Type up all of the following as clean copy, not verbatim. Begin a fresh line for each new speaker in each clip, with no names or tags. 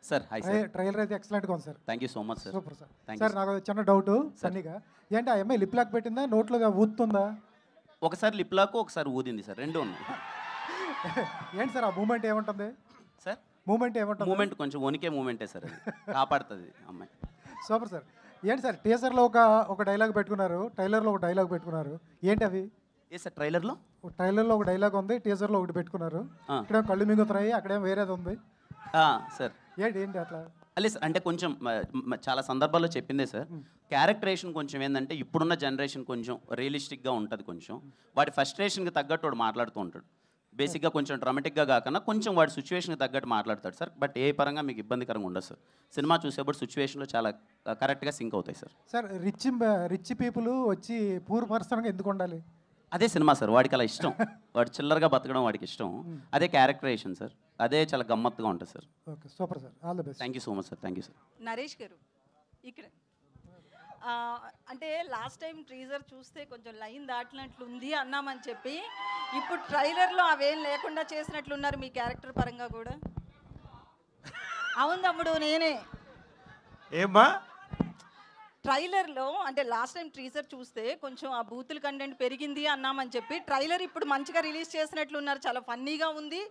Sir hi sir.
Trailer అయితే ఎక్సలెంట్గా ఉంది sir.
Thank you so much sir.
Super sir.
Thank
sir
you
నాకు చిన్న డౌట్ సన్నీగా, ఏంటి ఆ అమ్మాయి లిప్ లాక్ పెట్టిందా, నోట్లో ఊతుందా?
ఒకసారి లిప్ లాక్, ఒకసారి ఊదింది సార్, రెండు ఉన్నాయి.
ఏంటి సార్ ఆ మూమెంట్ ఏముంటుంది
సార్?
మూమెంట్ ఏముంటుంది?
మూమెంట్ కొంచెం వణికే మూమెంటే సార్, అది కాపాడుతుంది అమ్మాయి.
Super sir. ఏంటి సార్ టీజర్లో ఒక డైలాగ్ పెట్టుకున్నారు, ట్రైలర్లో ఒక డైలాగ్ పెట్టుకున్నారు, ఏంటి అవి?
ఏ సార్ ట్రైలర్లో?
ట్రైలర్లో ఒక డైలాగ్ ఉంది, టీజర్లో ఒకటి పెట్టుకున్నారు. ఇక్కడేమో కళ్ళు మింగుతున్నాయి, అక్కడేమో వేరేది ఉంది
సార్.
ఏంటి ఏంటి అట్లా?
అలే సార్, అంటే కొంచెం చాలా సందర్భాల్లో చెప్పిందే సార్, క్యారెక్టరేషన్ కొంచెం ఏంటంటే ఇప్పుడున్న జనరేషన్ కొంచెం రియలిస్టిక్గా ఉంటుంది, కొంచెం వాడి ఫస్ట్రేషన్కి తగ్గట్టు వాడు మాట్లాడుతూ ఉంటాడు. బేసిక్గా కొంచెం డ్రామాటిక్గా కాకుండా కొంచెం వాడి సిచ్యువేషన్కి తగ్గట్టు మాట్లాడతాడు సార్. బట్ ఏ పరంగా మీకు ఇబ్బందికరంగా ఉండదు సార్. సినిమా చూసేప్పుడు సిచ్యువేషన్లో చాలా కరెక్ట్గా సింక్ అవుతాయి సార్.
సార్ రిచ్ పీపుల్ వచ్చి పూర్ పర్సన్గా ఎందుకు ఉండాలి?
అదే సినిమా సార్, వాడికి అలా ఇష్టం, వాడు చిల్లరగా బతకడం వాడికి ఇష్టం, అదే క్యారెక్టరేషన్ సార్, అదే చాలా గమ్మత్తుగా ఉంటుంది sir.
Okay super sir, all the best.
Thank you so much sir. Thank you sir.
Naresh గారు ఇక్కడ అంటే లాస్ట్ టైం ట్రీజర్ చూస్తే కొంచెం లైన్ దాటినట్లుంది అన్నామని చెప్పి, ఇప్పుడు ట్రైలర్లో అవేం లేకుండా చేసినట్లున్నారు మీ క్యారెక్టర్ పరంగా కూడా. అవును తమ్ముడు, నేనే
ఏమ్మా
ట్రైలర్లో అంటే లాస్ట్ టైం ట్రీజర్ చూస్తే కొంచెం ఆ బూతుల కంటెంట్ పెరిగింది అన్నామని చెప్పి, ట్రైలర్ ఇప్పుడు మంచిగా రిలీజ్ చేసినట్లున్నారు, చాలా ఫన్నీగా ఉంది,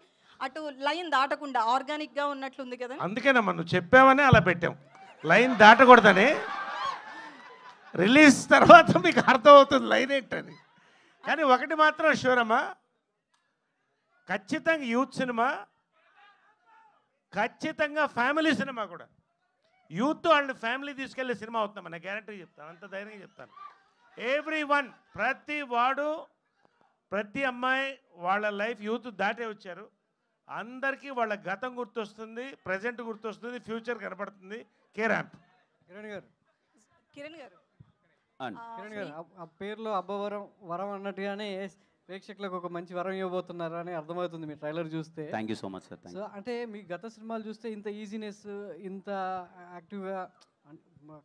అటు లైన్ దాటకుండా ఆర్గానిక్గా ఉన్నట్లుంది కదా.
అందుకేనమ్మా నువ్వు చెప్పావని అలా పెట్టాం, లైన్ దాటకూడదని. రిలీజ్ తర్వాత మీకు అర్థమవుతుంది లైన్ ఏంటని. కానీ ఒకటి మాత్రం షూర్ అమ్మా, ఖచ్చితంగా యూత్ సినిమా, ఖచ్చితంగా ఫ్యామిలీ సినిమా కూడా. యూత్ వాళ్ళ ఫ్యామిలీ తీసుకెళ్లే సినిమా అవుతుందమ్మా, నా గ్యారంటీ చెప్తాను, అంత ధైర్యంగా చెప్తాను. ఎవ్రీ వన్, ప్రతి వాడు, ప్రతి అమ్మాయి వాళ్ళ లైఫ్ యూత్ దాటే వచ్చారు, అందరికీ వాళ్ళ గతం గుర్తొస్తుంది, ప్రజెంట్ గుర్తొస్తుంది, ఫ్యూచర్ కనపడుతుంది. కిరణ్
గారు
కిరణ్ గారు ఆ పేరులో అబ్బవరం వరం అన్నట్టుగానే ప్రేక్షకులకు ఒక మంచి వరం ఇవ్వబోతున్నారు అని అర్థమవుతుంది మీ ట్రైలర్ చూస్తే.
Thank you so much sir.
So అంటే మీ గత సినిమాలు చూస్తే ఇంత ఈజీనెస్, ఇంత యాక్టివ్గా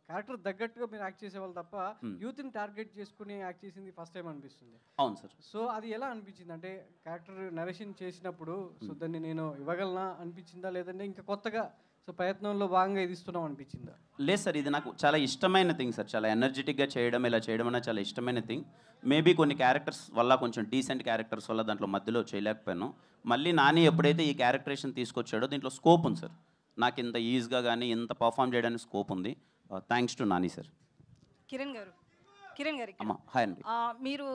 క్యారెక్టర్ తగ్గట్టుగా మీరు యాక్ట్ చేసేవాళ్ళు తప్ప యూత్ని టార్గెట్ చేసుకుని యాక్ట్ చేసింది ఫస్ట్ టైం అనిపిస్తుంది.
అవును సార్.
సో అది ఎలా అనిపించింది? అంటే క్యారెక్టర్ నరేషన్ చేసినప్పుడు సో దాన్ని నేను ఇవ్వగలనా అనిపించిందా, లేదంటే ఇంకా కొత్తగా సో ప్రయత్నంలో భాగంగా ఇది ఇస్తున్నాం అనిపించిందా?
లేదు సార్, ఇది నాకు చాలా ఇష్టమైన థింగ్ సార్, చాలా ఎనర్జెటిక్గా చేయడం, ఇలా చేయడం అనేది చాలా ఇష్టమైన థింగ్. మేబీ కొన్ని క్యారెక్టర్స్ వల్ల, కొంచెం డీసెంట్ క్యారెక్టర్స్ వల్ల దాంట్లో మధ్యలో చేయలేకపోయాను. మళ్ళీ నాని ఎప్పుడైతే ఈ క్యారెక్టరేషన్ తీసుకొచ్చాడో దీంట్లో స్కోప్ ఉంది సార్, నాకు ఇంత ఈజీగా కానీ ఇంత పర్ఫామ్ చేయడానికి స్కోప్ ఉంది. Thanks to Nani sir.
Kiran గారు
అమ్మా హాయ్ అండి.
మీరు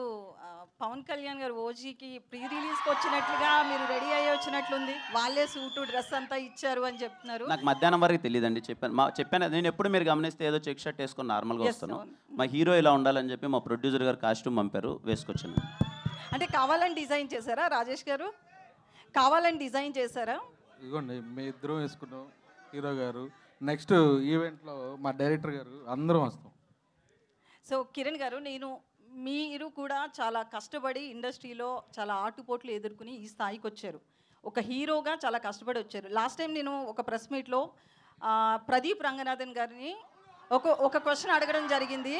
పవన్ కళ్యాణ్ గారు ఓజీకి ప్రీ రిలీజ్కి వచ్చినట్లుగా మీరు రెడీ అయ్యి వచ్చినట్లుంది, వాళ్ళే సూటు డ్రెస్ అంతా ఇచ్చారు అని చెప్తున్నారు.
నాకు మధ్యాహ్నం వరకు తెలియదండి, చెప్పాను నేను ఎప్పుడు మీరు గమనిస్తే ఏదో చెక్ షర్ట్ వేసుకొని నార్మల్గా వస్తాను, మా హీరో ఇలా ఉండాలని చెప్పి మా ప్రొడ్యూసర్ గారు కాస్ట్యూమ్ పంపారు, వేసుకొచ్చాను.
అంటే కావాలని డిజైన్ చేశారా రాజేష్ గారు? కావాలని డిజైన్ చేశారా?
ఇదిగోండి మీ ఇద్దరం వేసుకున్నాం, హీరో గారు, నెక్స్ట్ ఈవెంట్లో మా డైరెక్టర్ గారు, అందరం వస్తాం.
సో కిరణ్ గారు, మీరు కూడా చాలా కష్టపడి ఇండస్ట్రీలో చాలా ఆటుపోట్లు ఎదుర్కొని ఈ స్థాయికి వచ్చారు, ఒక హీరోగా చాలా కష్టపడి వచ్చారు. లాస్ట్ టైం నేను ఒక ప్రెస్ మీట్లో ప్రదీప్ రంగనాథన్ గారిని ఒక క్వశ్చన్ అడగడం జరిగింది.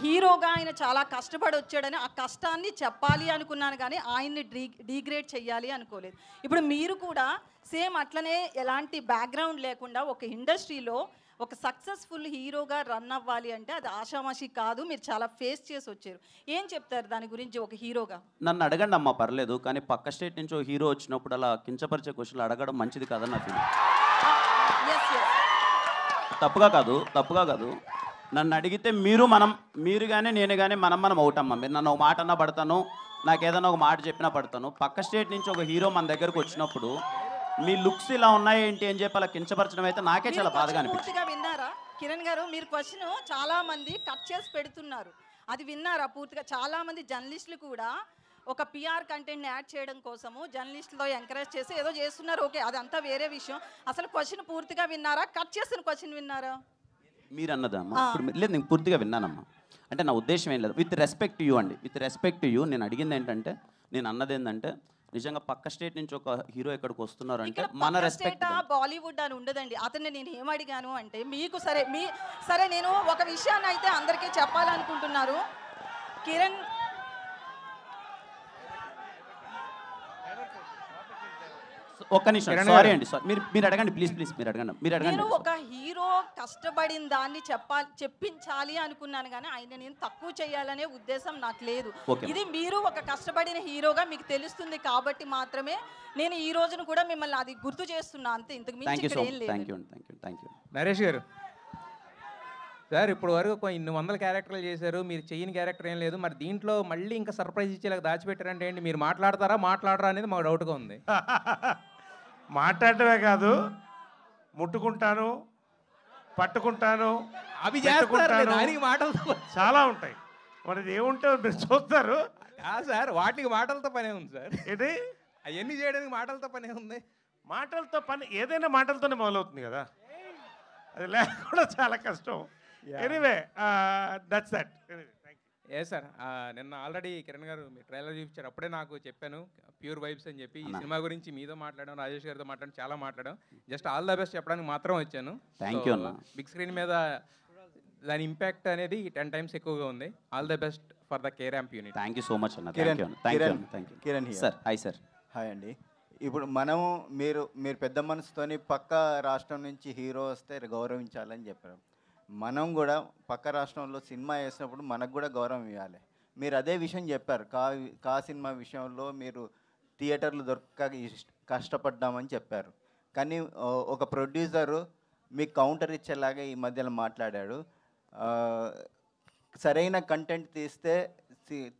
హీరోగా ఆయన చాలా కష్టపడి వచ్చాడని, ఆ కష్టాన్ని చెప్పాలి అనుకున్నాను కానీ ఆయన్ని డీగ్రేడ్ చెయ్యాలి అనుకోలేదు. ఇప్పుడు మీరు కూడా సేమ్ అట్లనే ఎలాంటి బ్యాక్గ్రౌండ్ లేకుండా ఒక ఇండస్ట్రీలో ఒక సక్సెస్ఫుల్ హీరోగా రన్ అవ్వాలి అంటే అది ఆషామాషి కాదు, మీరు చాలా ఫేస్ చేసి వచ్చారు. ఏం చెప్తారు దాని గురించి ఒక హీరోగా?
నన్ను అడగండి అమ్మా, పర్లేదు, కానీ పక్క స్టేట్ నుంచి ఒక హీరో వచ్చినప్పుడు అలా కించపరిచే క్వశ్చన్లు అడగడం మంచిది కాదని నా ఫీలింగ్. తప్పుగా కాదు. నన్ను అడిగితే మీరు కానీ నేను కానీ మనం అవుతామ్మా. మీరు నన్ను ఒక మాట అన్నా పడతాను, నాకు ఏదైనా ఒక మాట చెప్పినా పడతాను. పక్క స్టేట్ నుంచి ఒక హీరో మన దగ్గరకు వచ్చినప్పుడు మీ లుక్స్ ఇలా ఉన్నాయి ఏంటి అని చెప్పి అలా కించపరచడం అయితే నాకే చాలా బాధగా అనిపించింది.
విన్నారా కిరణ్ గారు? మీరు క్వశ్చన్ చాలా మంది కట్ చేసి పెడుతున్నారు, అది విన్నారా పూర్తిగా? చాలా మంది జర్నలిస్టులు కూడా ఒక పిఆర్ కంటెంట్ని యాడ్ చేయడం కోసము జర్నలిస్టులో ఎంకరేజ్ చేసి ఏదో చేస్తున్నారు. ఓకే, అదంతా వేరే విషయం. అసలు క్వశ్చన్ పూర్తిగా విన్నారా? కట్ చేసిన క్వశ్చన్ విన్నారా?
మీరు అన్నదమ్మా ఇప్పుడు లేదు, నేను పూర్తిగా విన్నానమ్మా. అంటే నా ఉద్దేశం ఏం లేదు, విత్ రెస్పెక్ట్ యూ అండి, విత్ రెస్పెక్ట్ యూ నేను అడిగింది ఏంటంటే, నేను అన్నది ఏంటంటే, నిజంగా పక్క స్టేట్ నుంచి ఒక హీరో ఎక్కడికి వస్తున్నారు అంటే మన రెస్పెక్ట్.
బాలీవుడ్ అని ఉండదండి. అతన్ని నేను ఏమడిగాను అంటే, మీకు సరే నేను ఒక విషయాన్ని అయితే అందరికీ చెప్పాలనుకుంటున్నారు. కిరణ్
ఒక్క నిమిషం సారీ అండి సారీ మీరు అడగండి ప్లీజ్ మీరు అడగండి
నేను ఒక హీరో కష్టపడిన దాన్ని చెప్పించాలి అనుకున్నాను కానీ ఆయన నేను తక్కువ చేయాలనే ఉద్దేశం నాకు లేదు. ఇది మీరు ఒక కష్టపడిన హీరోగా మీకు తెలుస్తుంది కాబట్టి మాత్రమే నేను ఈ రోజును కూడా మిమ్మల్ని అది గుర్తు చేస్తున్నా అంతే, ఇంతకు మించి ఇక్కడ ఏం లేదు.
థ్యాంక్ యూ
నరేష్ గారు సార్ ఇప్పుడు వరకు ఇన్ని వందల క్యారెక్టర్లు చేశారు, మీరు చెయ్యని క్యారెక్టర్ ఏం లేదు, మరి దీంట్లో మళ్ళీ ఇంకా సర్ప్రైజ్ ఇచ్చేలాగా దాచిపెట్టారంటే ఏంటి? మీరు మాట్లాడరా అనేది మాకు డౌట్గా ఉంది.
మాట్లాడటమే కాదు, ముట్టుకుంటాను, పట్టుకుంటాను,
అవి చేస్తారు, దానికి మాటలతో
చాలా ఉంటాయి. మరి ఏముంటే మీరు చూస్తారు
సార్, వాటికి మాటలతో పనే ఉంది సార్.
ఏంటి
అవన్నీ చేయడానికి మాటలతో పనే ఉంది.
మాటలతో పని ఏదైనా మాటలతోనే మొదలవుతుంది కదా, అది లేకుండా చాలా కష్టం. Anyway that's that.
A sir, నిన్న ఆల్రెడీ కిరణ్ గారు మీ ట్రైలర్ చూపించారు, అప్పుడే నాకు చెప్పాను ప్యూర్ వైబ్స్ అని చెప్పి. ఈ సినిమా గురించి మీతో మాట్లాడాం, రాజేష్ గారితో మాట్లాడాం, చాలా మాట్లాడాం. జస్ట్ ఆల్ ద బెస్ట్ చెప్పడానికి మాత్రం వచ్చాను.
థ్యాంక్ యూ అన్న.
బిగ్ స్క్రీన్ మీద దాని ఇంపాక్ట్ అనేది 10 times ఎక్కువగా ఉంది. All the best for the కేరాంప్ unit.
Thank you so much అన్న.
Kiran
sir hi sir.
Hi అండి. ఇప్పుడు మీరు పెద్ద మనసుతోని పక్క రాష్ట్రం నుంచి హీరో వస్తే గౌరవించాలని చెప్పారు. మనం కూడా పక్క రాష్ట్రంలో సినిమా వేసినప్పుడు మనకు కూడా గౌరవం ఇవ్వాలి. మీరు అదే విషయం చెప్పారు. కా సినిమా విషయంలో మీరు థియేటర్లు దొరక్క కష్టపడ్డామని చెప్పారు. కానీ ఒక ప్రొడ్యూసరు మీకు కౌంటర్ ఇచ్చేలాగా ఈ మధ్యలో మాట్లాడాడు. సరైన కంటెంట్ తీస్తే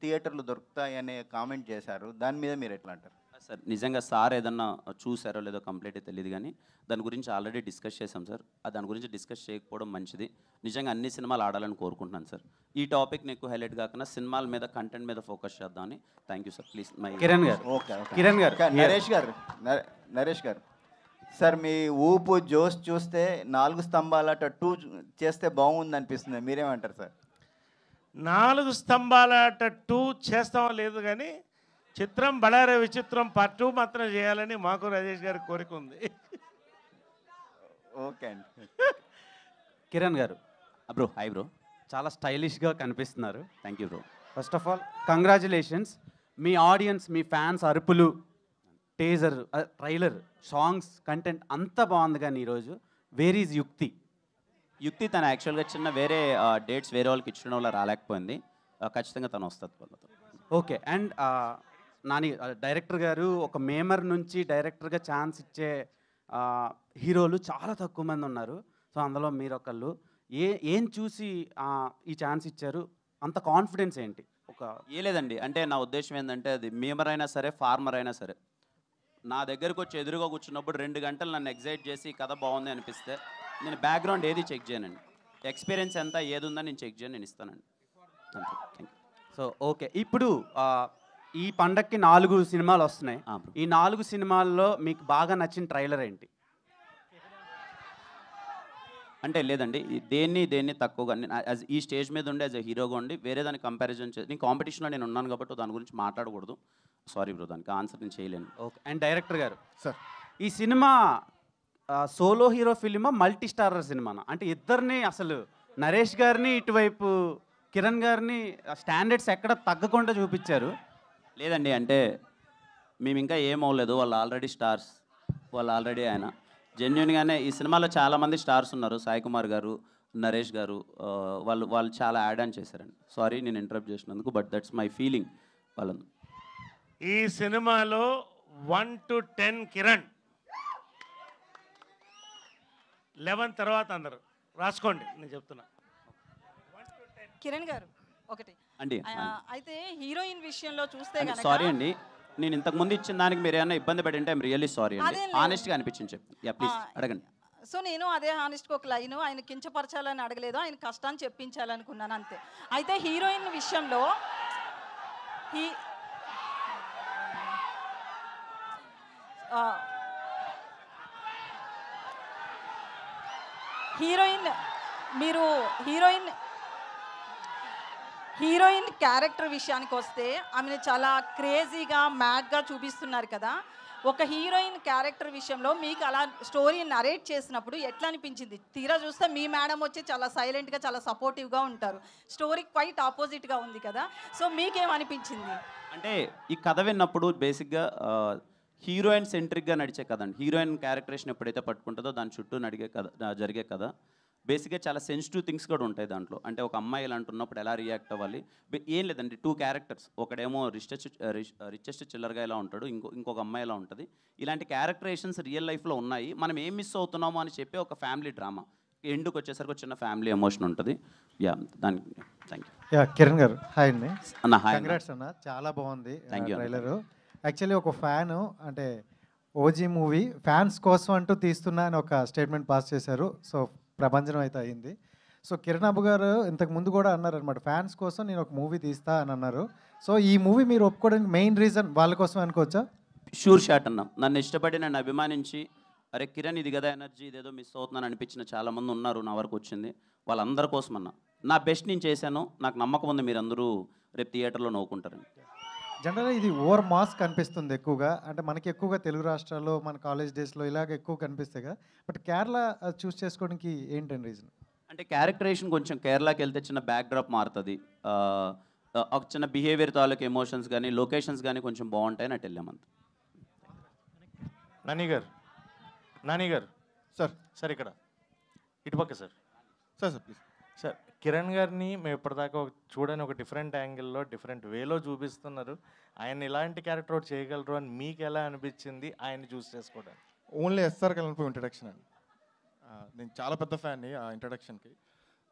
థియేటర్లు దొరుకుతాయి అనే కామెంట్ చేశారు. దాని మీద మీరు ఎట్లా అంటారు?
సార్ నిజంగా సార్ ఏదన్నా చూసారో లేదో కంప్లీట్గా తెలియదు కానీ దాని గురించి ఆల్రెడీ డిస్కస్ చేసాం సార్. దాని గురించి డిస్కస్ చేయకపోవడం మంచిది. నిజంగా అన్ని సినిమాలు ఆడాలని కోరుకుంటున్నాను సార్. ఈ టాపిక్ని ఎక్కువ హైలైట్ కాకుండా సినిమాల మీద కంటెంట్ మీద ఫోకస్ చేద్దామని. Thank you sir. Please
Kiran గారు. కిరణ్ గారు.
నరేష్ గారు సార్, మీ ఊపు జోష్ చూస్తే 4 స్తంభాల 2 చేస్తే బాగుంది అనిపిస్తుంది. మీరేమంటారు సార్?
4 స్తంభాల 2 చేస్తామో లేదు కానీ చిత్రం బళారే విచిత్రం పార్ట్ 2 మాత్రం చేయాలని మాకు రాజేష్ గారి కోరిక ఉంది.
ఓకే అండి.
కిరణ్ గారు.
Bro hi bro.
చాలా స్టైలిష్గా కనిపిస్తున్నారు.
Thank you bro.
First of all congratulations. Me audience, me fans అరుపులు, టేజర్, ట్రైలర్, సాంగ్స్, కంటెంట్ అంతా బాగుంది. కానీ ఈరోజు వేర్ ఈజ్ యుక్తి
తను యాక్చువల్గా చిన్న వేరే డేట్స్ వేరే వాళ్ళకి ఇచ్చడం వల్ల రాలేకపోయింది. ఖచ్చితంగా తను వస్తుంది వాళ్ళతో.
ఓకే. అండ్ నాని డైరెక్టర్ గారు ఒక మేమర్ నుంచి డైరెక్టర్గా ఛాన్స్ ఇచ్చే హీరోలు చాలా తక్కువ మంది ఉన్నారు. సో అందులో మీరు ఒకళ్ళు. ఏం చూసి ఈ ఛాన్స్ ఇచ్చారు? అంత కాన్ఫిడెన్స్ ఏంటి?
ఏ లేదండి, అంటే నా ఉద్దేశం ఏంటంటే అది మేమర్ అయినా సరే ఫార్మర్ అయినా సరే నా దగ్గరకు వచ్చి ఎదురుగా కూర్చున్నప్పుడు 2 గంటలు నన్ను ఎగ్జైట్ చేసి కథ బాగుంది అనిపిస్తే నేను బ్యాక్గ్రౌండ్ ఏది చెక్ చేయనండి. ఎక్స్పీరియన్స్ ఎంత ఏది ఉందని నేను చెక్ చేయను, నేను ఇస్తానండి. Thank you.
సో ఓకే, ఇప్పుడు ఈ పండక్కి 4 సినిమాలు వస్తున్నాయి. ఈ 4 సినిమాల్లో మీకు బాగా నచ్చిన ట్రైలర్ ఏంటి?
అంటే లేదండి, దేన్ని తక్కువగా ఈ స్టేజ్ మీద ఉండి యాజ్ ఎ హీరోగా ఉండి వేరే దాన్ని కంపారిజన్ చేసి నేను కాంపిటీషన్లో నేను ఉన్నాను కాబట్టి దాని గురించి మాట్లాడకూడదు. సారీ బ్రో, దానికి ఆన్సర్ నేను చేయలేను.
ఓకే. అండ్ డైరెక్టర్ గారు
సార్,
ఈ సినిమా సోలో హీరో ఫిలిమా మల్టీ స్టారర్ సినిమానా? అంటే ఇద్దరిని అసలు నరేష్ గారిని ఇటువైపు కిరణ్ గారిని స్టాండర్డ్స్ ఎక్కడ తగ్గకుండా చూపించారు.
లేదండి, అంటే మేము ఇంకా ఏం అవ్వలేదు. వాళ్ళు ఆల్రెడీ స్టార్స్, వాళ్ళు ఆల్రెడీ ఆయన జెన్యున్గానే ఈ సినిమాలో చాలామంది స్టార్స్ ఉన్నారు. సాయి కుమార్ గారు, నరేష్ గారు, వాళ్ళు చాలా యాడ్ ఆన్ చేశారండి. సారీ నేను ఇంటరప్ట్ చేసినందుకు, బట్ దట్స్ మై ఫీలింగ్. వాళ్ళను
ఈ సినిమాలో 1 to 10 కిరణ్, 11 తర్వాత అందరు రాసుకోండి, నేను చెప్తున్నా.
కిరణ్ గారు ఒకటి
అండి.
అయితే హీరోయిన్ విషయంలో చూస్తే గనక
సారీ అండి, నేను ఇంతకు ముందు ఇచ్చిన దానికి మీరు ఏమైనా ఇబ్బంది పడి ఉంటే ఐమ్ రియల్లీ సారీ అండి. ఆనెస్ట్గా అనిపించింది చెప్పి. యా ప్లీజ్ అడగండి.
సో నేను అదే హానెస్ట్గా ఒక లైన్, ఆయన కించపరచాలని అడగలేదు, ఆయన కష్టాన్ని చెప్పించాలనుకున్నాను అంతే. అయితే హీరోయిన్ విషయంలో హీరోయిన్ క్యారెక్టర్ విషయానికి వస్తే ఆమెను చాలా క్రేజీగా మ్యాడ్గా చూపిస్తున్నారు కదా. ఒక హీరోయిన్ క్యారెక్టర్ విషయంలో మీకు అలా స్టోరీ నరేట్ చేసినప్పుడు ఎట్లా అనిపించింది? తీరా చూస్తే మీ మేడం వచ్చి చాలా సైలెంట్గా చాలా సపోర్టివ్గా ఉంటారు, స్టోరీ క్వైట్ ఆపోజిట్గా ఉంది కదా. సో మీకేమనిపించింది?
అంటే ఈ కథ విన్నప్పుడు బేసిక్గా హీరోయిన్ సెంట్రిక్గా నడిచే కథ అండి. హీరోయిన్ క్యారెక్టరేషన్ ఎప్పుడైతే పట్టుకుంటుందో దాని చుట్టూ నడిగే కథ, జరిగే కథ. బేసిక్గా చాలా సెన్సిటివ్ థింగ్స్ కూడా ఉంటాయి దాంట్లో. అంటే ఒక అమ్మాయి ఇలా అంటున్నప్పుడు ఎలా రియాక్ట్ అవ్వాలి, ఏం లేదండి. 2 క్యారెక్టర్స్, ఒకడేమో రిచెస్ట్ చిల్లర్గా ఇలా ఉంటాడు, ఇంకొక అమ్మాయి ఇలా ఉంటుంది. ఇలాంటి క్యారెక్టరేషన్స్ రియల్ లైఫ్లో ఉన్నాయి. మనం ఏం మిస్ అవుతున్నామో అని చెప్పి ఒక ఫ్యామిలీ డ్రామా. ఎండుకు వచ్చేసరికి ఒక చిన్న ఫ్యామిలీ ఎమోషన్ ఉంటుంది. యా, దానికి థ్యాంక్ యూ.
కిరణ్ గారు హాయ్ అండి.
అన్న హాయ్.
కంగ్రాట్స్ అన్న, చాలా బాగుంది
థ్యాంక్ యూ.
ట్రైలరు. యాక్చువల్లీ ఒక ఫ్యాను అంటే ఓజీ మూవీ ఫ్యాన్స్ కోసం అంటూ తీస్తున్నా అని ఒక స్టేట్మెంట్ పాస్ చేశారు. సో ప్రభంజనం అయితే అయింది. సో కిరణ్ అబ్బు గారు ఇంతకు ముందు కూడా అన్నారనమాట, ఫ్యాన్స్ కోసం నేను ఒక మూవీ తీస్తా అని అన్నారు. సో ఈ మూవీ మీరు ఒప్పుకోవడానికి మెయిన్ రీజన్ వాళ్ళ కోసం అనుకోవచ్చా?
షూర్ షాట్ అన్న. నన్ను ఇష్టపడి, నన్ను అభిమానించి, అరే కిరణ్ ఇది కదా ఎనర్జీ, ఇదేదో మిస్ అవుతున్నాను అనిపించిన చాలామంది ఉన్నారు నా వరకు వచ్చింది. వాళ్ళందరి కోసం అన్న నా బెస్ట్ నేను చేశాను. నాకు నమ్మకం ఉంది మీరందరూ రేపు థియేటర్లో నవ్వుకుంటారని.
జనరల్గా ఇది ఓవర్ మాస్ కనిపిస్తుంది ఎక్కువగా, అంటే మనకి ఎక్కువగా తెలుగు రాష్ట్రాల్లో మన కాలేజ్ డేస్లో ఇలాగ ఎక్కువ కనిపిస్తాయి కదా. బట్ కేరళ చూస్ చేసుకోవడానికి ఏంటండి రీజన్?
అంటే క్యారెక్టరేషన్ కొంచెం కేరళకి వెళ్తే చిన్న బ్యాక్ డ్రాప్ మారుతుంది. ఒక చిన్న బిహేవియర్ తాలూకు ఎమోషన్స్ కానీ లొకేషన్స్ కానీ కొంచెం బాగుంటాయని అటు వెళ్ళామంత.
నాని గారు సార్, సార్ ఇక్కడ ఇటుపక్క sir, sir sir please sir. Kiran గారిని మేము ఇప్పటిదాకా చూడని ఒక డిఫరెంట్ యాంగిల్లో డిఫరెంట్ వేలో చూపిస్తున్నారు. ఆయన ఇలాంటి క్యారెక్టర్ ఒకటి చేయగలరు అని మీకు ఎలా అనిపించింది ఆయన్ని చూస్ చేసుకోవడానికి?
ఓన్లీ ఎస్ఆర్ కళ్యాణ్పూర్ ఇంట్రడక్షన్ అండి. నేను చాలా పెద్ద ఫ్యాన్ని ఆ ఇంట్రడక్షన్కి.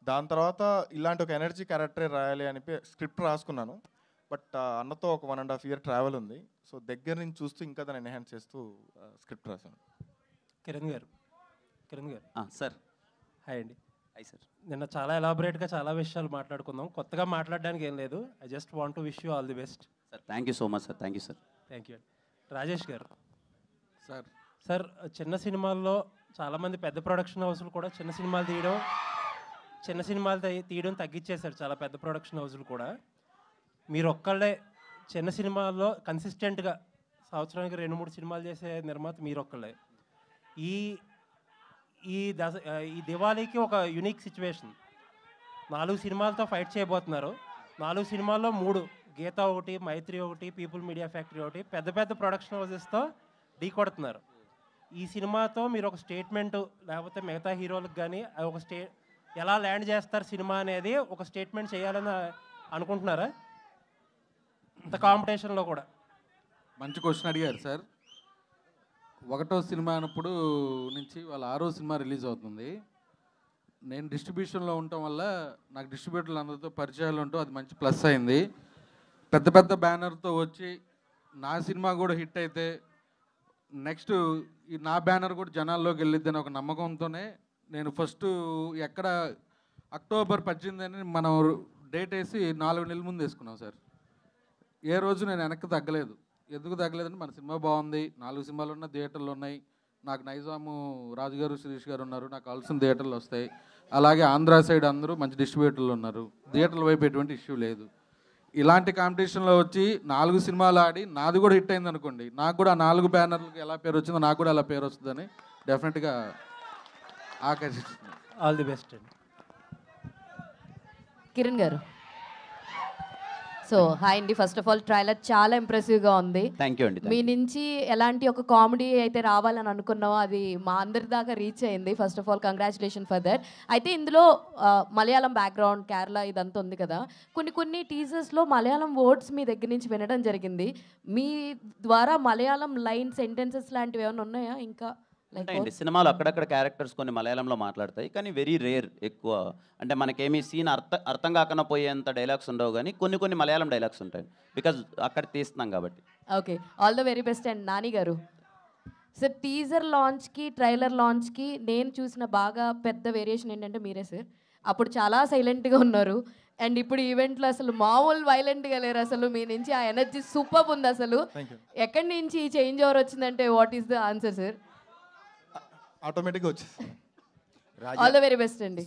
దాని తర్వాత ఇలాంటి ఒక ఎనర్జీ క్యారెక్టరే రాయాలి అని స్క్రిప్ట్ రాసుకున్నాను. బట్ అన్నతో ఒక 1.5 year ట్రావెల్ ఉంది. సో దగ్గర నుంచి చూస్తూ ఇంకా దాన్ని ఎన్హాన్స్ చేస్తూ స్క్రిప్ట్ రాశాను.
కిరణ్ గారు
సార్
హాయ్ అండి.
Hi sir.
నిన్న చాలా ఎలాబొరేట్గా చాలా విషయాలు మాట్లాడుకుందాం. కొత్తగా మాట్లాడడానికి ఏం లేదు. I just want to wish you all the best
sir. Thank you so much sir. Thank you sir.
Thank you అండి. రాజేష్ గారు
సార్,
సార్ చిన్న సినిమాల్లో చాలామంది పెద్ద ప్రొడక్షన్ హౌస్లు కూడా చిన్న సినిమాలు తీయడం తగ్గించేశారు. చాలా పెద్ద ప్రొడక్షన్ హౌస్లు కూడా. మీరు ఒక్కళ్ళే చిన్న సినిమాల్లో కన్సిస్టెంట్గా సంవత్సరానికి 2-3 సినిమాలు చేసే నిర్మాత మీరు ఒక్కళ్ళే. ఈ దివాళీకి ఒక యూనిక్ సిచ్యువేషన్. 4 సినిమాలతో ఫైట్ చేయబోతున్నారు. 4 సినిమాల్లో 3, గీత ఒకటి, మైత్రి ఒకటి, పీపుల్ మీడియా ఫ్యాక్టరీ ఒకటి, పెద్ద పెద్ద ప్రొడక్షన్ హౌసెస్తో ఢీ కొడుతున్నారు. ఈ సినిమాతో మీరు ఒక స్టేట్మెంట్, లేకపోతే మిగతా హీరోలకు కానీ ఒక ఎలా ల్యాండ్ చేస్తారు సినిమా అనేది ఒక స్టేట్మెంట్ చేయాలని అనుకుంటున్నారా ఇంత కాంపిటీషన్లో కూడా?
మంచి క్వశ్చన్ అడిగారు సార్. 1వ సినిమా అన్నప్పుడు నుంచి వాళ్ళ 6వ సినిమా రిలీజ్ అవుతుంది. నేను డిస్ట్రిబ్యూషన్లో ఉండటం వల్ల నాకు డిస్ట్రిబ్యూటర్లు అందరితో పరిచయాలు ఉండటం అది మంచి ప్లస్ అయింది. పెద్ద పెద్ద బ్యానర్తో వచ్చి నా సినిమా కూడా హిట్ అయితే నెక్స్ట్ నా బ్యానర్ కూడా జనాల్లోకి వెళ్ళిద్దని ఒక నమ్మకంతోనే నేను ఫస్ట్ ఎక్కడ అక్టోబర్ 18 అని మనం డేట్ వేసి 4 నెలల ముందు వేసుకున్నాం సార్. ఏ రోజు నేను వెనక్కి తగ్గలేదు. ఎందుకు తగ్గలేదంటే మన సినిమా బాగుంది, 4 సినిమాలు ఉన్న థియేటర్లు ఉన్నాయి, నాకు నైజాము రాజుగారు శిరీష్ గారు ఉన్నారు, నాకు కావాల్సిన థియేటర్లు వస్తాయి. అలాగే ఆంధ్ర సైడ్ అందరూ మంచి డిస్ట్రిబ్యూటర్లు ఉన్నారు, థియేటర్ల వైపు ఎటువంటి ఇష్యూ లేదు. ఇలాంటి కాంపిటీషన్లో వచ్చి 4 సినిమాలు ఆడి నాది కూడా హిట్ అయింది అనుకోండి, నాకు కూడా 4 బ్యానర్లకు ఎలా పేరు వచ్చిందో నాకు కూడా అలా పేరు వస్తుందని డెఫినెట్గా ఆకర్షిస్తుంది.
ఆల్ ది బెస్ట్ అండి.
కిరణ్ గారు సో హాయ్ అండి. ఫస్ట్ ఆఫ్ ఆల్ ట్రైలర్ చాలా ఇంప్రెసివ్గా ఉంది.
థ్యాంక్ యూ అండి.
మీ నుంచి ఎలాంటి ఒక కామెడీ అయితే రావాలని అనుకున్నామో అది మా అందరి దాకా రీచ్ అయింది. First of all congratulation for that. అయితే ఇందులో మలయాళం బ్యాక్గ్రౌండ్, కేరళ ఇదంతా ఉంది కదా, కొన్ని టీజర్స్లో మలయాళం వర్డ్స్ మీ దగ్గర నుంచి వినడం జరిగింది. మీ ద్వారా మలయాళం లైన్ సెంటెన్సెస్ లాంటివి ఏమైనా ఉన్నాయా? ఇంకా
ఉంటాయండి సినిమాలో అక్కడక్కడ క్యారెక్టర్స్ కొన్ని మలయాళంలో మాట్లాడతాయి, కానీ వెరీ రేర్. ఎక్కువ అంటే మనకేమీ సీన్ అర్థం కాకుండా పోయేంత డైలాగ్స్ ఉండవు, కానీ కొన్ని మలయాళం డైలాగ్స్ ఉంటాయి, బికాజ్ అక్కడ తీస్తున్నాం కాబట్టి.
Okay, all the very best. And Nani గారు సార్, టీజర్ లాంచ్కి ట్రైలర్ లాంచ్కి నేను చూసిన బాగా పెద్ద వేరియేషన్ ఏంటంటే మీరే సార్. అప్పుడు చాలా సైలెంట్గా ఉన్నారు, అండ్ ఇప్పుడు ఈవెంట్లో అసలు మామూలు వైలెంట్గా లేరు. అసలు మీ నుంచి ఆ ఎనర్జీ సూపర్ ఉంది. అసలు ఎక్కడి నుంచి ఈ చేంజ్ ఓవర్ వచ్చిందంటే what is the answer sir?
ఆటోమేటిక్గా వచ్చేసి
ఆల్ ద వెరీ బెస్ట్ అండి.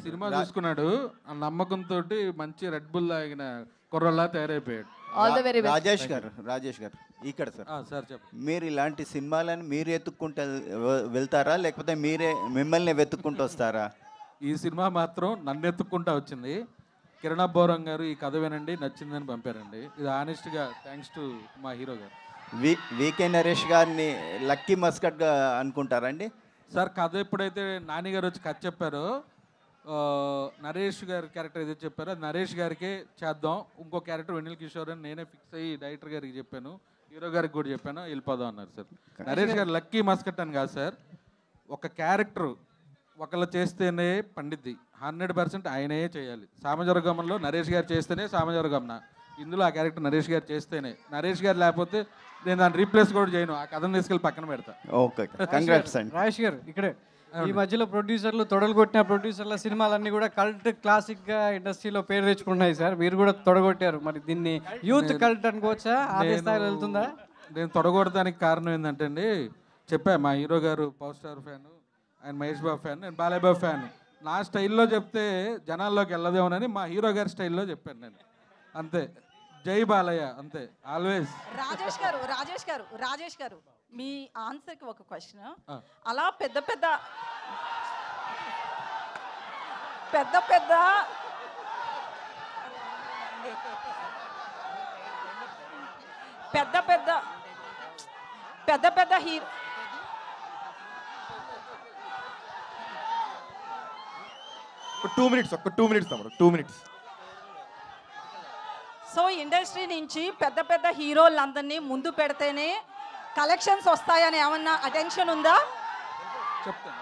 సినిమా చూసుకున్నాడు, ఆ నమ్మకంతో మంచి రెడ్ బుల్ తాగిన కుర్రలా తయారైపోయాడు.
All the very best.
Rajesh గారు ఇక్కడ సార్.
సార్ చెప్పండి.
మీరు ఇలాంటి సినిమాలను మీరు ఎత్తుక్కుంటూ వెళ్తారా, లేకపోతే మీరే మిమ్మల్ని వెతుక్కుంటూ వస్తారా?
ఈ సినిమా మాత్రం నన్ను ఎత్తుక్కుంటా వచ్చింది. కిరణ్ అబ్బోరం గారు ఈ కథ వినండి నచ్చిందని పంపారండి. ఇది ఆనెస్ట్గా థ్యాంక్స్ టు మా హీరో గారు.
వికే నరేష్ గారిని లక్కీ మస్కట్గా అనుకుంటారండి?
సార్ కథ ఎప్పుడైతే నాని గారు వచ్చి కథ చెప్పారో నరేష్ గారి క్యారెక్టర్ ఏదైతే చెప్పారో అది నరేష్ గారికే చేద్దాం, ఇంకో క్యారెక్టర్ వెన్నెల కిషోర్ అని నేనే ఫిక్స్ అయ్యి డైరెక్టర్ గారికి చెప్పాను, హీరో గారికి కూడా చెప్పాను, వెళ్ళిపోదాం అన్నారు సార్. నరేష్ గారు లక్కీ మస్కట్ అని కాదు సార్, ఒక క్యారెక్టర్ ఒకళ్ళు చేస్తేనే పండిద్ది, 100% ఆయనే చేయాలి. సామజవర్గంలో నరేష్ గారు చేస్తేనే సామజవర్గంన, ఇందులో ఆ క్యారెక్టర్ నరేష్ గారు చేస్తేనే, నరేష్ గారు లేకపోతే నేను దాన్ని రీప్లేస్ కూడా చేయను, ఆ కథను తీసుకెళ్ళి పక్కన పెడతా.
ఓకే, కంగ్రాట్స్ అండి.
రాజేష్ గారు ఇక్కడే ఈ మధ్యలో ప్రొడ్యూసర్లు తొడలు కొట్టిన ప్రొడ్యూసర్ల సినిమాలన్నీ కూడా కల్ట్ క్లాసిక్గా ఇండస్ట్రీలో పేరు తెచ్చుకుంటున్నాయి సార్, మీరు కూడా తొడగొట్టారు, మరి దీన్ని యూత్ కల్ట్ అనుకోవచ్చా? అదే స్థాయిలో వెళ్తుందా?
నేను తొడగొడటానికి కారణం ఏంటంటే అండి, చెప్పా మా హీరో గారు పవర్ స్టార్ ఫ్యాను, ఆయన మహేష్ బాబు ఫ్యాన్, నేను బాలయ్య బాబు ఫ్యాన్, నా స్టైల్లో చెప్తే జనాల్లోకి వెళ్ళదేమోనని మా హీరో గారి స్టైల్లో చెప్పాను నేను, అంతే. జై బాలయ్య, అంతే, ఆల్వేస్.
రాజేష్ గారు మీ ఆన్సర్కి ఒక క్వశ్చన్. అలా పెద్ద పెద్ద హీరో
ఒక 2 minutes తమ్ముడు, 2 minutes.
సో ఇండస్ట్రీ నుంచి పెద్ద హీరోలందరినీ ముందు పెడితేనే కలెక్షన్స్ వస్తాయని ఏమన్నా అటెన్షన్ ఉందా?
చెప్తాను,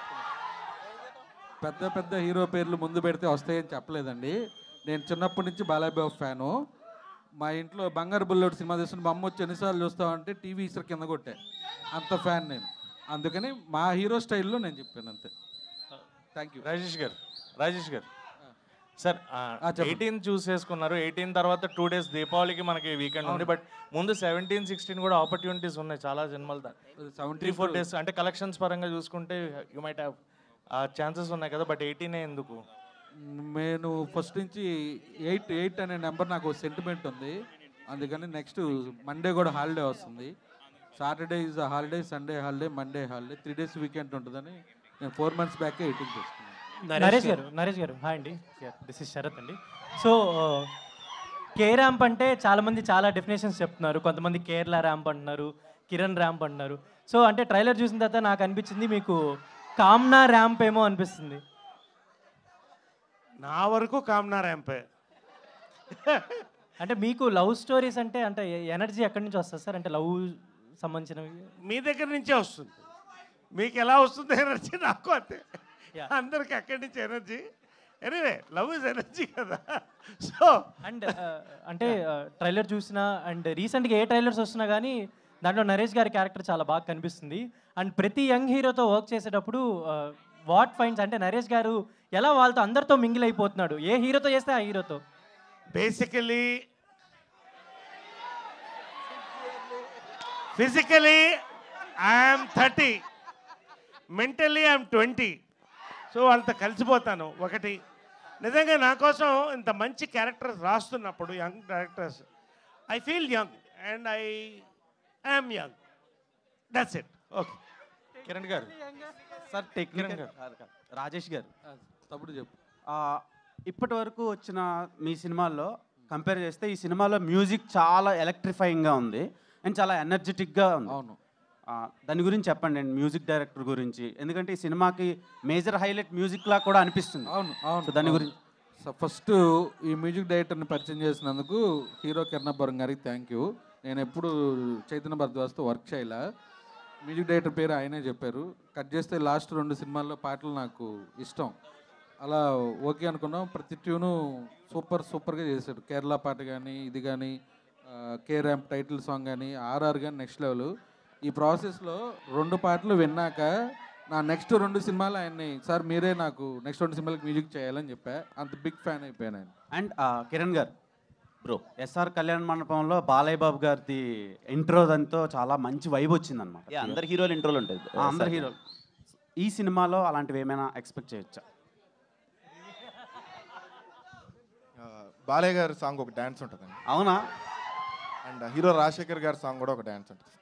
పెద్ద హీరో పేర్లు ముందు పెడితే వస్తాయని చెప్పలేదండి. నేను చిన్నప్పటి నుంచి బాలయ్య బాబు ఫ్యాను, మా ఇంట్లో బంగారు బుల్లెట్ సినిమా చూస్తున్న మా అమ్మ వచ్చి ఎన్నిసార్లు చూస్తామంటే టీవీ ఇసరు కింద కొట్టే, అంత ఫ్యాన్ నేను, అందుకని మా హీరో స్టైల్లో నేను చెప్పాను, అంతే. Thank you.
రాజేష్ గారు సార్ 18 చూసేసుకున్నారు, 18 తర్వాత 2 days దీపావళికి మనకి వీకెండ్ ఉంది, బట్ ముందు 17, 16 కూడా ఆపర్చునిటీస్ ఉన్నాయి చాలా సినిమాలు. 3-4 days అంటే కలెక్షన్స్ పరంగా చూసుకుంటే యూ మైట్ హ్యావ్ ఛాన్సెస్ ఉన్నాయి కదా, బట్ 18 ఎందుకు?
నేను ఫస్ట్ నుంచి 8 అనే నెంబర్ నాకు సెంటిమెంట్ ఉంది, అందుకని నెక్స్ట్ మండే కూడా హాలిడే వస్తుంది, Saturday is holiday, Sunday holiday, Monday holiday, 3 days weekend ఉంటుందని నేను 4 months బ్యాకే 18 చేసుకున్నాను.
నరేష్ గారు హాయ్ అండి, దిస్ ఇస్ శరత్ అండి. సో కే ర్యాంప్ అంటే చాలామంది చాలా డెఫినేషన్స్ చెప్తున్నారు, కొంతమంది కేరళ ర్యాంప్ అంటున్నారు, కిరణ్ ర్యాంప్ అంటున్నారు. సో అంటే ట్రైలర్ చూసిన తర్వాత నాకు అనిపించింది మీకు కామ్నా ర్యాంప్ ఏమో అనిపిస్తుంది.
నా వరకు కామ్నా ర్యాంపే.
అంటే మీకు లవ్ స్టోరీస్ అంటే ఎనర్జీ ఎక్కడి నుంచి వస్తుంది సార్? అంటే లవ్ సంబంధించినవి
మీ దగ్గర నుంచే వస్తుంది, మీకు ఎలా వస్తుంది ఎనర్జీ, నాకు అంతే, అందరికి అక్కడి నుంచి energy. Anyway love is energy కదా. సో
అండ్ అంటే ట్రైలర్ చూసినా అండ్ రీసెంట్గా ఏ ట్రైలర్స్ వస్తున్నా కానీ దాంట్లో నరేష్ గారి క్యారెక్టర్ చాలా బాగా కనిపిస్తుంది. అండ్ ప్రతి యంగ్ హీరోతో వర్క్ చేసేటప్పుడు వాట్ ఫైండ్స్ అంటే నరేష్ గారు ఎలా వాళ్ళతో అందరితో మింగిల్ అయిపోతున్నాడు, ఏ హీరోతో చేస్తే ఆ హీరోతో.
Basically physically I'm 30, mentally I'm 20. So వాళ్ళతో కలిసిపోతాను. ఒకటి నిజంగా నా కోసం ఇంత మంచి క్యారెక్టర్స్ రాస్తున్నప్పుడు young directors I feel young and I am young, that's it. Okay
Kiran గారు సార్, టెక్నికల్ రాజేష్ గారు
తప్పుడు చెప్పు.
ఇప్పటి వరకు వచ్చిన మీ సినిమాల్లో కంపేర్ చేస్తే ఈ సినిమాలో మ్యూజిక్ చాలా ఎలక్ట్రిఫైయింగ్గా ఉంది అండ్ చాలా ఎనర్జెటిక్గా ఉంది.
అవును,
దాని గురించి చెప్పండి అండి, మ్యూజిక్ డైరెక్టర్ గురించి, ఎందుకంటే ఈ సినిమాకి మేజర్ హైలైట్ మ్యూజిక్లా కూడా అనిపిస్తుంది.
అవును,
దాని గురించి.
ఫస్ట్ ఈ మ్యూజిక్ డైరెక్టర్ని పరిచయం చేసినందుకు హీరో కిరణ్ గారికి థ్యాంక్ యూ. నేను ఎప్పుడు చైతన్య భరద్వాజ్తో వర్క్ చేయలే, మ్యూజిక్ డైరెక్టర్ పేరు ఆయనే చెప్పారు. కట్ చేస్తే లాస్ట్ 2 సినిమాల్లో పాటలు నాకు ఇష్టం, అలా ఓకే అనుకున్నాం. ప్రతి ట్యూను సూపర్గా చేశాడు. కేరళ పాట కానీ, ఇది కానీ, కే ర్యాంప్ టైటిల్ సాంగ్ కానీ, ఆర్ఆర్ కానీ నెక్స్ట్ లెవెల్. ఈ ప్రాసెస్లో 2 పాటలు విన్నాక నా నెక్స్ట్ 2 సినిమాలు ఆయన్ని సార్ మీరే నాకు నెక్స్ట్ 2 సినిమాలకు మ్యూజిక్ చేయాలని చెప్పా, అంత బిగ్ ఫ్యాన్ అయిపోయాను ఆయన.
అండ్ కిరణ్ గారు బ్రో, ఎస్ఆర్ కళ్యాణ మండపంలో బాలయ్య బాబు గారిది ఇంట్రో దాంతో చాలా మంచి వైబ్ వచ్చిందన్నమాట.
అందరు హీరోలు ఇంట్రోలు ఉంటాయి,
అందరు హీరోలు. ఈ సినిమాలో అలాంటివి ఏమైనా ఎక్స్పెక్ట్ చేయొచ్చా?
బాలయ్య గారి సాంగ్ ఒక డ్యాన్స్ ఉంటుందండి.
అవునా?
అండ్ హీరో రాజశేఖర్ గారి సాంగ్ కూడా ఒక డ్యాన్స్ ఉంటుంది.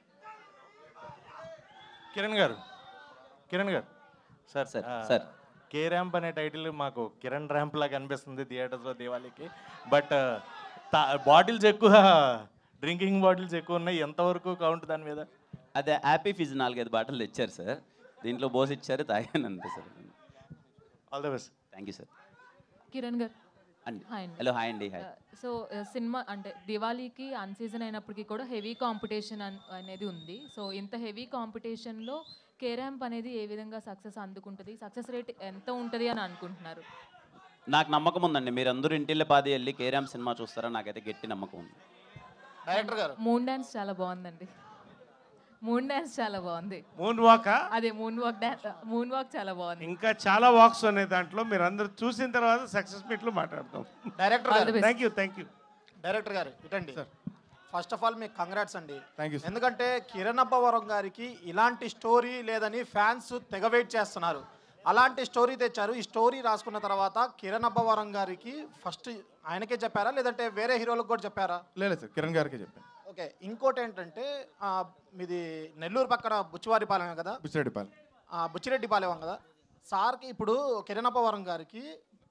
కిరణ్ గారు సార్ కే ర్యాంప్ అనే టైటిల్ మాకు కిరణ్ ర్యాంప్ లాగా అనిపిస్తుంది థియేటర్స్లో దివాళీకి, బట్ బాటిల్స్ ఎక్కువ డ్రింకింగ్ బాటిల్స్ ఎక్కువ ఉన్నాయి, ఎంతవరకు కౌంట్ దాని మీద?
అదే హ్యాపీ ఫిజ్ 4-5 బాటిల్ తెచ్చారు సార్, దీంట్లో పోసి ఇచ్చారు, తాగాను అంతే sir.
All the best.
Thank you sir.
Kiran గారు
అండి.
హాయ్ అండి.
హలో, హాయ్ అండి. హాయ్.
సో సినిమా అంటే దివాళీకి అన్ సీజన్ అయినప్పటికీ కూడా హెవీ కాంపిటీషన్ అనేది ఉంది. సో ఇంత హెవీ కాంపిటీషన్లో కే ర్యాంప్ అనేది ఏ విధంగా సక్సెస్ అందుకుంటుంది, సక్సెస్ రేట్ ఎంత ఉంటుంది అని అనుకుంటున్నారు?
నాకు నమ్మకం ఉందండి, మీరు అందరూ ఇంటిల్ల పాది వెళ్ళి కే ర్యాంప్ సినిమా చూస్తారా, నాకైతే గట్టి నమ్మకం ఉంది.
డైరెక్టర్ గారు
మూన్ డాన్స్ చాలా బాగుందండి, మూన్ డాన్స్ చాలా బాగుంది.
మూన్ వాకా?
అదే మూన్ వాక్ చాలా బాగుంది.
ఇంకా చాలా వాక్స్ ఉన్నాయి దాంట్లో, మీరు అందరూ చూసిన తర్వాత సక్సెస్ మీట్లో మాట్లాడతాం.
డైరెక్టర్ గారు
థ్యాంక్ యూ.
డైరెక్టర్ గారు ఇటండి. ఫస్ట్ ఆఫ్ ఆల్ మీకు కంగ్రాట్స్ అండి.
Thank you.
ఎందుకంటే కిరణ్ అబ్బవరం గారికి ఇలాంటి స్టోరీ లేదని ఫ్యాన్స్ తెగ వెయిట్ చేస్తున్నారు. అలాంటి స్టోరీ తెచ్చారు. ఈ స్టోరీ రాసుకున్న తర్వాత కిరణ్ అబ్బవరం గారికి ఫస్ట్ ఆయనకే చెప్పారా లేదంటే వేరే హీరోలకు కూడా చెప్పారా?
లేదు సార్, కిరణ్ గారికి చెప్పాను.
ఓకే, ఇంకోటి ఏంటంటే మీది నెల్లూరు పక్కన బుచ్చివారిపాలెమే కదా?
బుచ్చిరెడ్డిపాలెం.
బుచ్చిరెడ్డిపాలెం కదా సార్కి. ఇప్పుడు కిరణ్ అబ్బవరం గారికి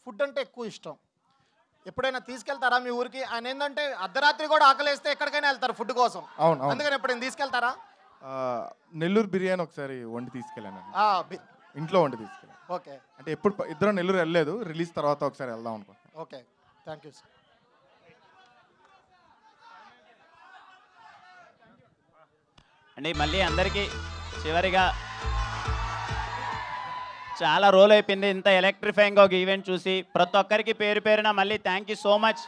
ఫుడ్ అంటే ఎక్కువ ఇష్టం. ఎప్పుడైనా తీసుకెళ్తారా మీ ఊరికి? ఆయన ఏంటంటే అర్ధరాత్రి కూడా ఆకలేస్తే ఎక్కడికైనా వెళ్తారు ఫుడ్ కోసం.
అవును.
అందుకని ఎప్పుడైనా తీసుకెళ్తారా?
నెల్లూరు బిర్యానీ ఒకసారి వండి తీసుకెళ్ళాను, ఇంట్లో వండి తీసుకెళ్ళాను.
ఓకే.
అంటే ఎప్పుడు ఇద్దరం నెల్లూరు వెళ్ళలేదు, రిలీజ్ తర్వాత ఒకసారి వెళ్దాం అనుకుంటున్నాను.
Okay, thank you sir.
అండి మళ్ళీ అందరికీ చివరిగా చాలా రోల్ అయిపోయింది ఇంత ఎలక్ట్రిఫైయింగ్ ఒక ఈవెంట్ చూసి, ప్రతి ఒక్కరికి పేరు పేరున మళ్ళీ థ్యాంక్ యూ సో మచ్.